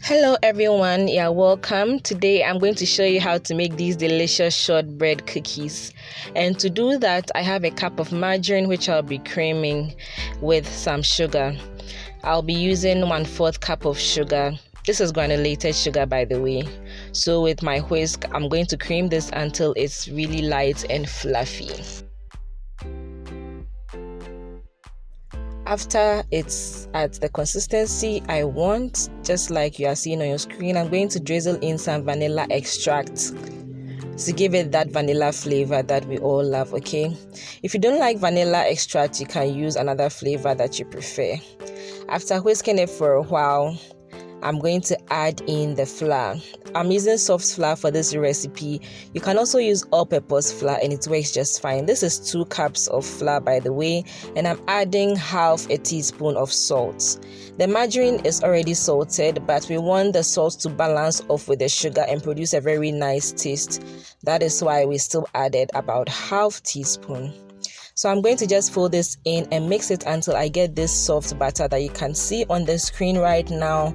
Hello everyone, you're welcome. Today I'm going to show you how to make these delicious shortbread cookies. And to do that, I have a cup of margarine which I'll be creaming with some sugar. I'll be using 1/4 cup of sugar. This is granulated sugar, by the way. So with my whisk, I'm going to cream this until it's really light and fluffy. After it's at the consistency I want, just like you are seeing on your screen, I'm going to drizzle in some vanilla extract to give it that vanilla flavor that we all love, okay? If you don't like vanilla extract, you can use another flavor that you prefer. After whisking it for a while, I'm going to add in the flour. I'm using soft flour for this recipe. You can also use all-purpose flour and it works just fine. This is 2 cups of flour, by the way, and I'm adding 1/2 teaspoon of salt. The margarine is already salted, but we want the salt to balance off with the sugar and produce a very nice taste. That is why we still added about 1/2 teaspoon. So I'm going to just fold this in and mix it until I get this soft batter that you can see on the screen right now.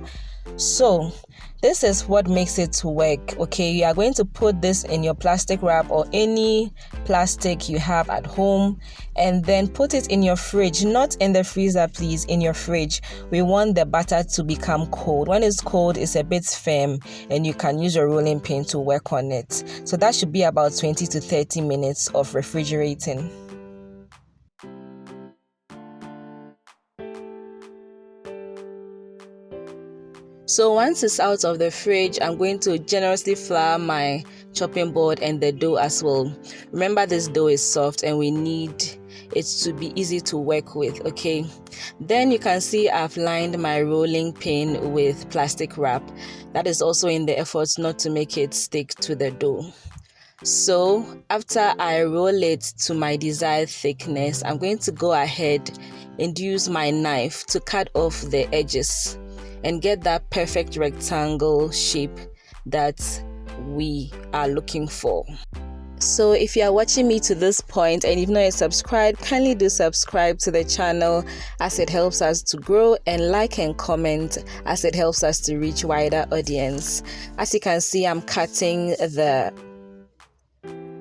So this is what makes it work, okay? You are going to put this in your plastic wrap or any plastic you have at home, and then put it in your fridge, not in the freezer, please, in your fridge. We want the batter to become cold. When it's cold, it's a bit firm and you can use your rolling pin to work on it. So that should be about 20 to 30 minutes of refrigerating. So once it's out of the fridge, I'm going to generously flour my chopping board and the dough as well. Remember, this dough is soft and we need it to be easy to work with, okay? Then you can see I've lined my rolling pin with plastic wrap. That is also in the effort not to make it stick to the dough. So after I roll it to my desired thickness, I'm going to go ahead and use my knife to cut off the edges and get that perfect rectangle shape that we are looking for. So if you are watching me to this point and you've not yet subscribed, kindly do subscribe to the channel as it helps us to grow, and like and comment as it helps us to reach wider audience. As you can see, I'm cutting the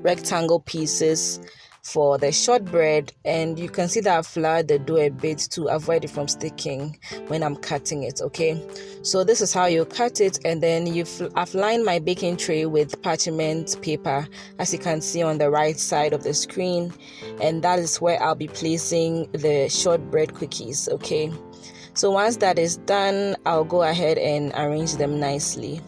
rectangle pieces for the shortbread, and you can see that I've floured the dough a bit to avoid it from sticking when I'm cutting it, okay? So this is how you cut it, and then I've lined my baking tray with parchment paper, as you can see on the right side of the screen, and that is where I'll be placing the shortbread cookies, okay? So once that is done, I'll go ahead and arrange them nicely.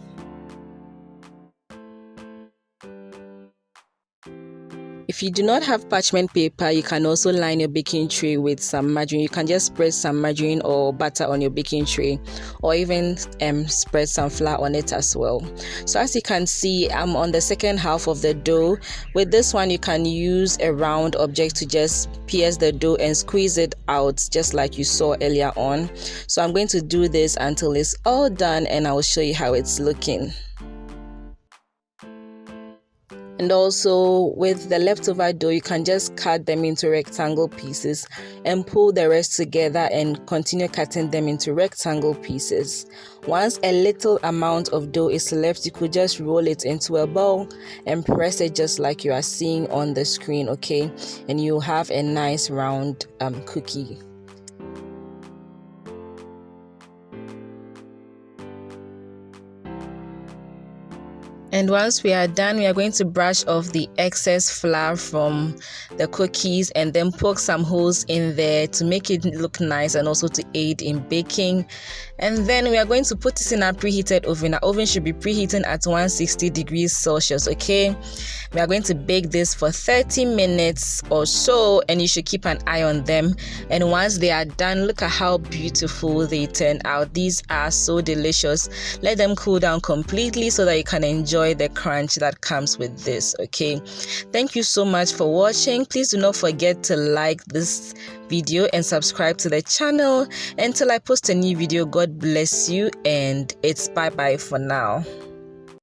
If you do not have parchment paper, you can also line your baking tray with some margarine. You can just spread some margarine or butter on your baking tray, or even spread some flour on it as well. So as you can see, I'm on the second half of the dough. With this one, you can use a round object to just pierce the dough and squeeze it out, just like you saw earlier on. So I'm going to do this until it's all done, and I will show you how it's looking. And also with the leftover dough, you can just cut them into rectangle pieces and pull the rest together and continue cutting them into rectangle pieces. Once a little amount of dough is left, you could just roll it into a bowl and press it just like you are seeing on the screen, okay? And you'll have a nice round cookie. And once we are done, we are going to brush off the excess flour from the cookies and then poke some holes in there to make it look nice and also to aid in baking. And then we are going to put this in our preheated oven. Our oven should be preheating at 160 degrees Celsius, okay? We are going to bake this for 30 minutes or so, and you should keep an eye on them. And once they are done, look at how beautiful they turn out. These are so delicious. Let them cool down completely so that you can enjoy the crunch that comes with this, okay? Thank you so much for watching. Please do not forget to like this video and subscribe to the channel. Until I post a new video, God bless you, and it's bye bye for now.